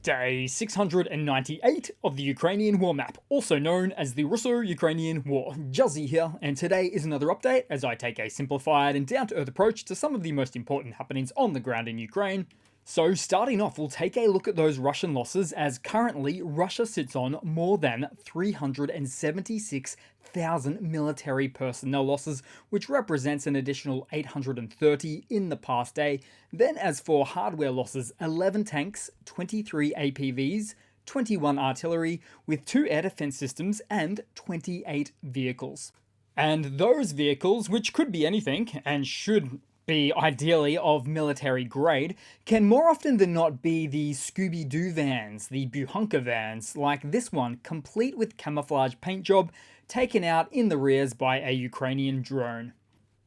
Day 698 of the Ukrainian War Map, also known as the Russo-Ukrainian War. Juzzy here, and today is another update as I take a simplified and down-to-earth approach to some of the most important happenings on the ground in Ukraine. So starting off, we'll take a look at those Russian losses, as currently Russia sits on more than 376,000 military personnel losses, which represents an additional 830 in the past day. Then as for hardware losses, 11 tanks, 23 APVs, 21 artillery, with 2 air defense systems and 28 vehicles. And those vehicles, which could be anything and should be ideally of military grade, can more often than not be the Scooby-Doo vans, the Buhunka vans, like this one, complete with camouflage paint job, taken out in the rears by a Ukrainian drone.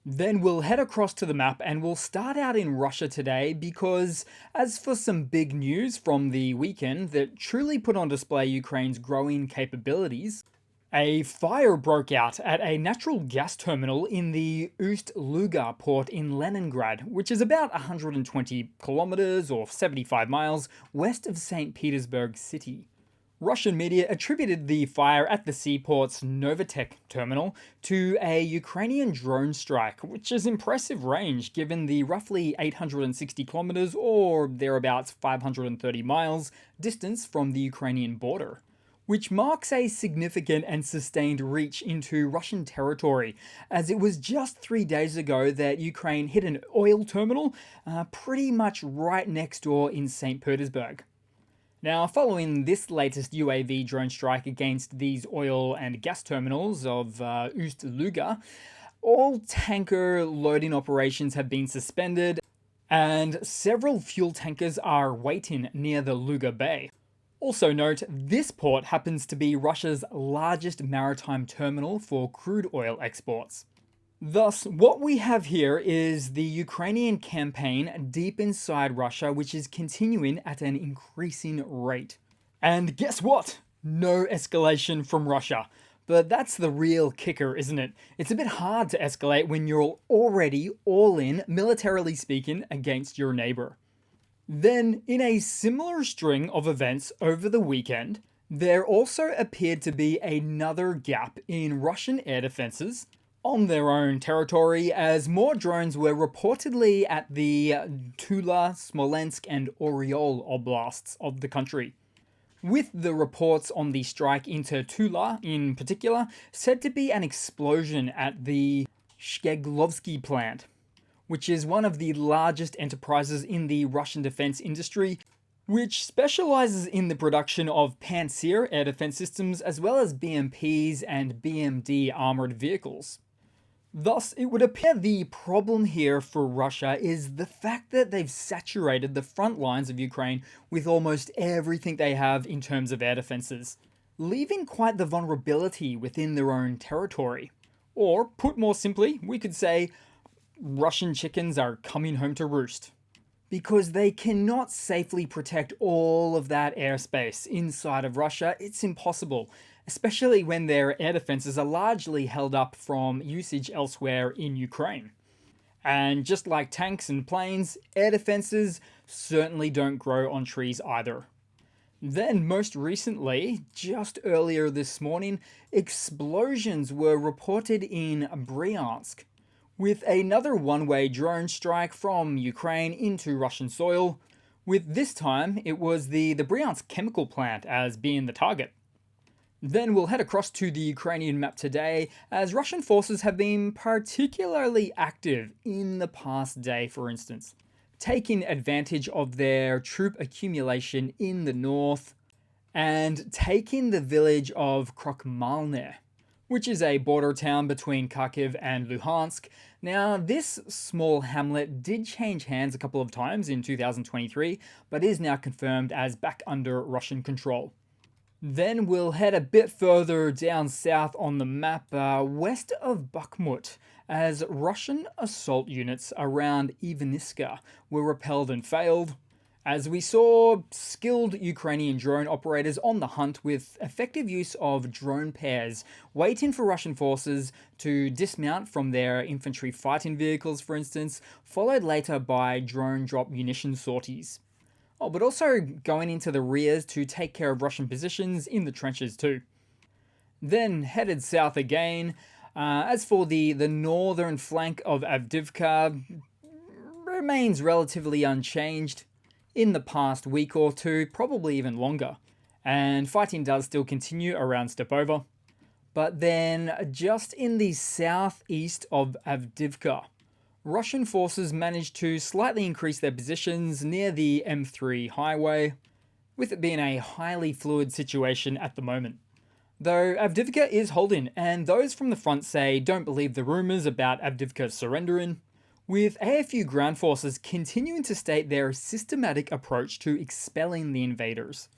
Then we'll head across to the map and we'll start out in Russia today because, as for some big news from the weekend that truly put on display Ukraine's growing capabilities, a fire broke out at a natural gas terminal in the Ust-Luga port in Leningrad, which is about 120 kilometers or 75 miles west of St. Petersburg City. Russian media attributed the fire at the seaport's Novatek terminal to a Ukrainian drone strike, which is impressive range given the roughly 860 kilometers or thereabouts 530 miles distance from the Ukrainian border, which marks a significant and sustained reach into Russian territory, as it was just 3 days ago that Ukraine hit an oil terminal pretty much right next door in St. Petersburg. Now, following this latest UAV drone strike against these oil and gas terminals of Ust-Luga, all tanker loading operations have been suspended, and several fuel tankers are waiting near the Luga Bay. Also note, this port happens to be Russia's largest maritime terminal for crude oil exports. Thus, what we have here is the Ukrainian campaign deep inside Russia, which is continuing at an increasing rate. And guess what? No escalation from Russia. But that's the real kicker, isn't it? It's a bit hard to escalate when you're already all in, militarily speaking, against your neighbor. Then, in a similar string of events over the weekend, there also appeared to be another gap in Russian air defenses on their own territory, as more drones were reportedly at the Tula, Smolensk, and Oryol oblasts of the country, with the reports on the strike into Tula in particular said to be an explosion at the Shkeglovsky plant, which is one of the largest enterprises in the Russian defense industry, which specializes in the production of Pantsir air defense systems as well as BMPs and BMD armored vehicles. Thus, it would appear the problem here for Russia is the fact that they've saturated the front lines of Ukraine with almost everything they have in terms of air defenses, leaving quite the vulnerability within their own territory. Or, put more simply, we could say Russian chickens are coming home to roost, because they cannot safely protect all of that airspace inside of Russia. It's impossible, especially when their air defenses are largely held up from usage elsewhere in Ukraine. And just like tanks and planes, air defenses certainly don't grow on trees either. Then, most recently, just earlier this morning, explosions were reported in Bryansk, with another one-way drone strike from Ukraine into Russian soil, with this time it was the Bryansk chemical plant as being the target. Then we'll head across to the Ukrainian map today, as Russian forces have been particularly active in the past day, for instance, taking advantage of their troop accumulation in the north and taking the village of Krokmalne, which is a border town between Kharkiv and Luhansk. Now, this small hamlet did change hands a couple of times in 2023, but is now confirmed as back under Russian control. Then we'll head a bit further down south on the map, west of Bakhmut, as Russian assault units around Ivaniska were repelled and failed, as we saw skilled Ukrainian drone operators on the hunt with effective use of drone pairs, waiting for Russian forces to dismount from their infantry fighting vehicles, for instance, followed later by drone drop munition sorties. Oh, but also going into the rears to take care of Russian positions in the trenches too. Then headed south again. As for the northern flank of Avdiivka, remains relatively unchanged in the past week or two, probably even longer. And fighting does still continue around Stepova. But then, just in the southeast of Avdiivka, Russian forces managed to slightly increase their positions near the M3 highway, with it being a highly fluid situation at the moment. Though Avdiivka is holding, and those from the front say don't believe the rumours about Avdiivka surrendering, with AFU ground forces continuing to state their systematic approach to expelling the invaders.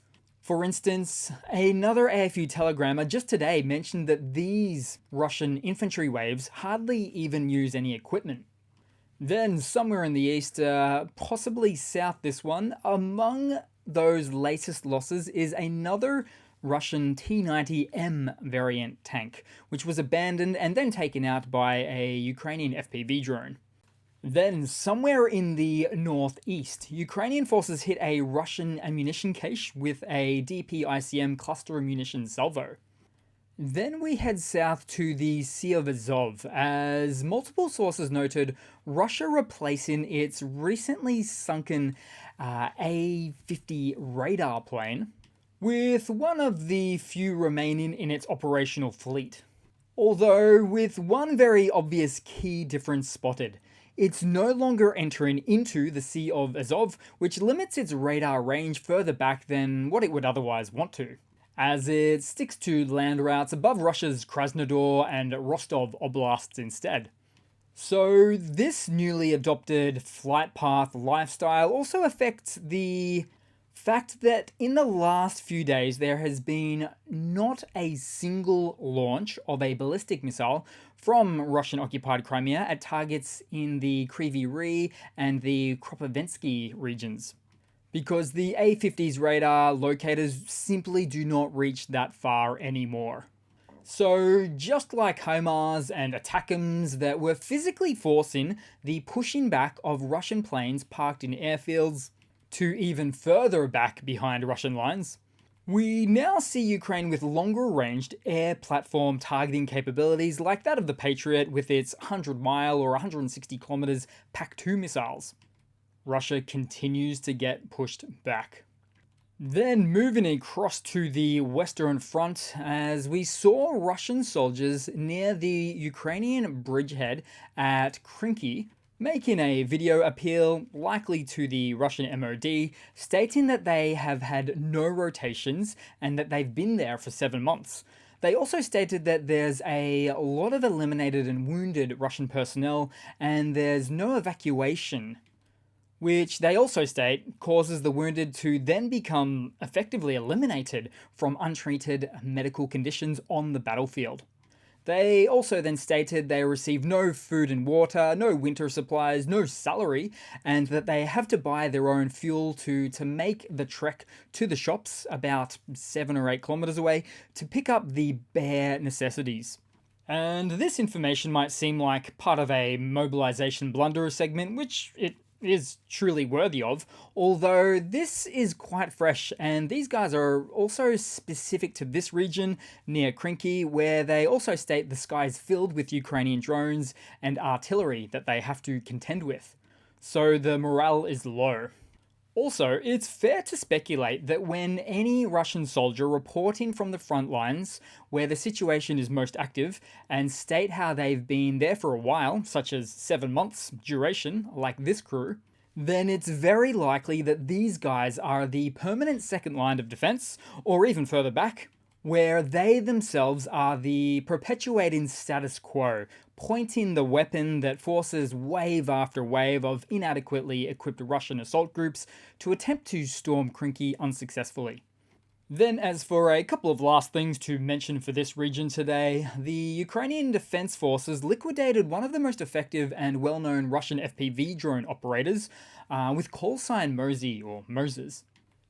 For instance, another AFU telegrammer just today mentioned that these Russian infantry waves hardly even use any equipment. Then, somewhere in the east, possibly south this one, among those latest losses is another Russian T-90M variant tank, which was abandoned and then taken out by a Ukrainian FPV drone. Then, somewhere in the northeast, Ukrainian forces hit a Russian ammunition cache with a DP-ICM cluster ammunition salvo. Then we head south to the Sea of Azov, as multiple sources noted Russia replacing its recently sunken A-50 radar plane with one of the few remaining in its operational fleet. Although with one very obvious key difference spotted. It's no longer entering into the Sea of Azov, which limits its radar range further back than what it would otherwise want to, as it sticks to land routes above Russia's Krasnodar and Rostov oblasts instead. So this newly adopted flight path lifestyle also affects the fact that in the last few days there has been not a single launch of a ballistic missile from Russian-occupied Crimea at targets in the Kryvyi Rih and the Kropovensky regions, because the A-50's radar locators simply do not reach that far anymore. So just like HIMARS and ATACMS that were physically forcing the pushing back of Russian planes parked in airfields to even further back behind Russian lines, we now see Ukraine with longer-ranged air platform targeting capabilities like that of the Patriot with its 100-mile or 160 kilometers PAC-2 missiles. Russia continues to get pushed back. Then moving across to the Western Front, as we saw Russian soldiers near the Ukrainian bridgehead at Krinky making a video appeal, likely to the Russian MOD, stating that they have had no rotations and that they've been there for 7 months. They also stated that there's a lot of eliminated and wounded Russian personnel and there's no evacuation, which they also state causes the wounded to then become effectively eliminated from untreated medical conditions on the battlefield. They also then stated they receive no food and water, no winter supplies, no salary, and that they have to buy their own fuel to make the trek to the shops about 7 or 8 kilometers away to pick up the bare necessities. And this information might seem like part of a mobilization blunder segment, which it is truly worthy of, although this is quite fresh, and these guys are also specific to this region near Krinky, where they also state the sky is filled with Ukrainian drones and artillery that they have to contend with. So the morale is low. Also, it's fair to speculate that when any Russian soldier reporting from the front lines, where the situation is most active, and state how they've been there for a while, such as 7 months duration, like this crew, then it's very likely that these guys are the permanent second line of defense, or even further back, where they themselves are the perpetuating status quo, pointing the weapon that forces wave after wave of inadequately equipped Russian assault groups to attempt to storm Krinky unsuccessfully. Then, as for a couple of last things to mention for this region today, the Ukrainian Defense Forces liquidated one of the most effective and well-known Russian FPV drone operators with call sign Mozy or Moses.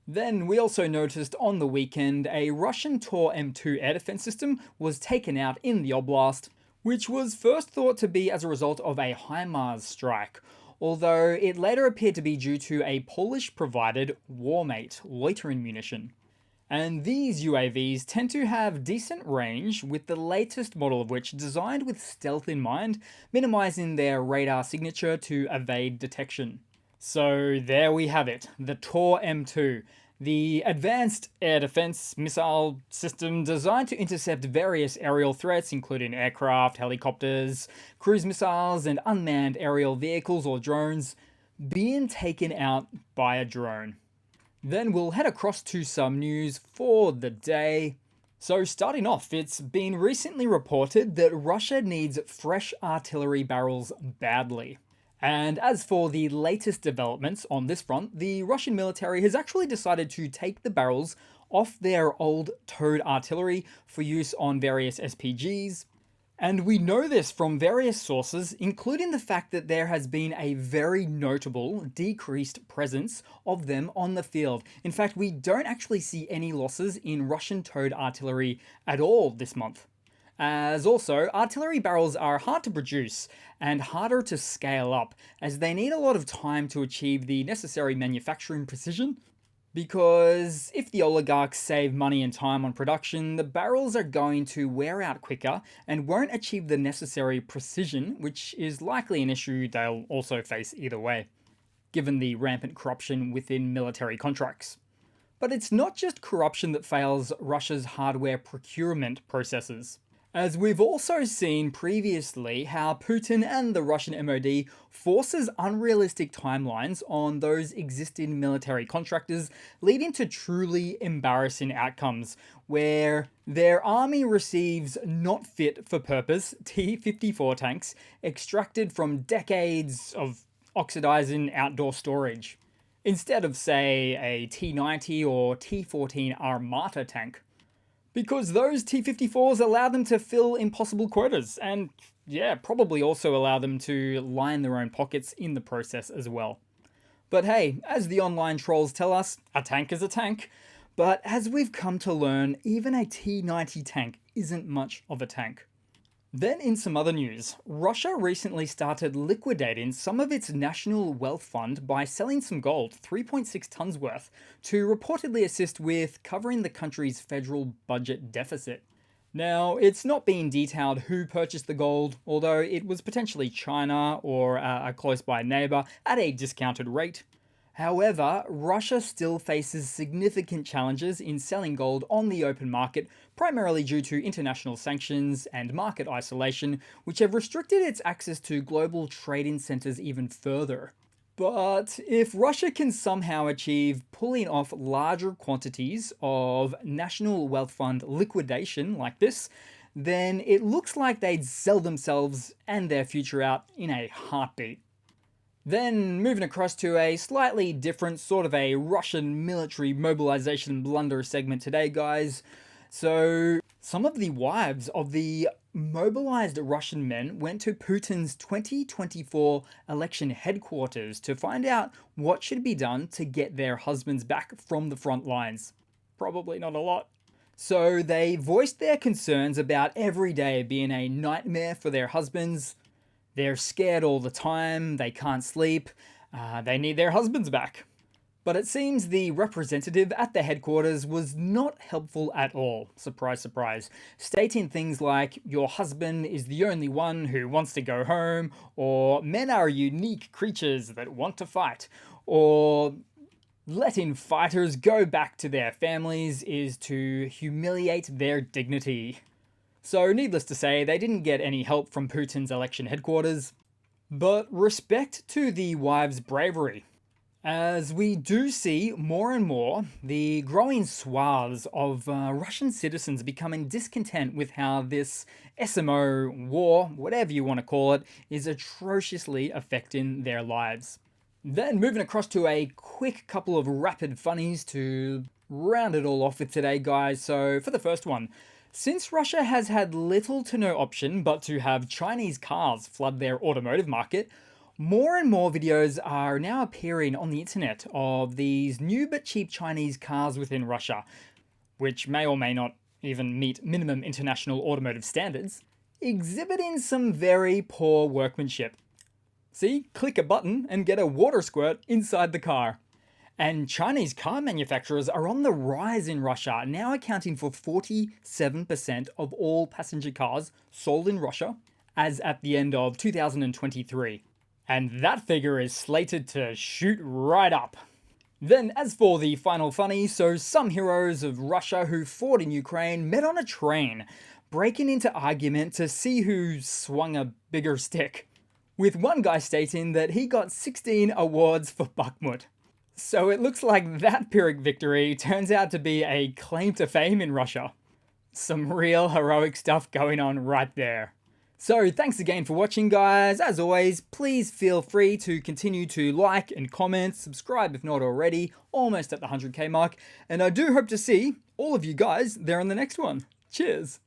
Then we also noticed on the weekend a Russian Tor M2 air defense system was taken out in the oblast, which was first thought to be as a result of a HIMARS strike, although it later appeared to be due to a Polish-provided Warmate loitering munition. And these UAVs tend to have decent range, with the latest model of which designed with stealth in mind, minimizing their radar signature to evade detection. So there we have it, the Tor M2, the advanced air defense missile system designed to intercept various aerial threats, including aircraft, helicopters, cruise missiles, and unmanned aerial vehicles or drones, being taken out by a drone. Then we'll head across to some news for the day. So starting off, it's been recently reported that Russia needs fresh artillery barrels badly. And as for the latest developments on this front, the Russian military has actually decided to take the barrels off their old towed artillery for use on various SPGs. And we know this from various sources, including the fact that there has been a very notable decreased presence of them on the field. In fact, we don't actually see any losses in Russian towed artillery at all this month. As also, artillery barrels are hard to produce and harder to scale up, as they need a lot of time to achieve the necessary manufacturing precision. Because if the oligarchs save money and time on production, the barrels are going to wear out quicker and won't achieve the necessary precision, which is likely an issue they'll also face either way, given the rampant corruption within military contracts. But it's not just corruption that fails Russia's hardware procurement processes. As we've also seen previously, how Putin and the Russian MOD forces unrealistic timelines on those existing military contractors, leading to truly embarrassing outcomes, where their army receives not fit for purpose T-54 tanks extracted from decades of oxidizing outdoor storage, instead of, say, a T-90 or T-14 Armata tank. Because those T-54s allow them to fill impossible quotas, and probably also allow them to line their own pockets in the process as well. But hey, as the online trolls tell us, a tank is a tank. But as we've come to learn, even a T-90 tank isn't much of a tank. Then in some other news, Russia recently started liquidating some of its national wealth fund by selling some gold, 3.6 tons worth, to reportedly assist with covering the country's federal budget deficit. Now, it's not been detailed who purchased the gold, although it was potentially China or a close by neighbor at a discounted rate. However, Russia still faces significant challenges in selling gold on the open market, primarily due to international sanctions and market isolation, which have restricted its access to global trading centers even further. But if Russia can somehow achieve pulling off larger quantities of national wealth fund liquidation like this, then it looks like they'd sell themselves and their future out in a heartbeat. Then moving across to a slightly different sort of a Russian military mobilization blunder segment today, guys. So some of the wives of the mobilized Russian men went to Putin's 2024 election headquarters to find out what should be done to get their husbands back from the front lines. Probably not a lot. So they voiced their concerns about every day being a nightmare for their husbands. They're scared all the time, they can't sleep, they need their husbands back. But it seems the representative at the headquarters was not helpful at all, surprise surprise, stating things like, your husband is the only one who wants to go home, or men are unique creatures that want to fight, or letting fighters go back to their families is to humiliate their dignity. So needless to say, they didn't get any help from Putin's election headquarters. But respect to the wives' bravery, as we do see more and more the growing swaths of Russian citizens becoming discontent with how this SMO war, whatever you want to call it, is atrociously affecting their lives. Then moving across to a quick couple of rapid funnies to round it all off with today, guys. So for the first one, since Russia has had little to no option but to have Chinese cars flood their automotive market, more and more videos are now appearing on the internet of these new but cheap Chinese cars within Russia, which may or may not even meet minimum international automotive standards, exhibiting some very poor workmanship. See, click a button and get a water squirt inside the car. And Chinese car manufacturers are on the rise in Russia, now accounting for 47% of all passenger cars sold in Russia, as at the end of 2023. And that figure is slated to shoot right up. Then, as for the final funny, so some heroes of Russia who fought in Ukraine met on a train, breaking into argument to see who swung a bigger stick, with one guy stating that he got 16 awards for Bakhmut. So it looks like that Pyrrhic victory turns out to be a claim to fame in Russia. Some real heroic stuff going on right there. So thanks again for watching, guys. As always, please feel free to continue to like and comment, subscribe if not already, almost at the 100k mark, and I do hope to see all of you guys there in the next one. Cheers!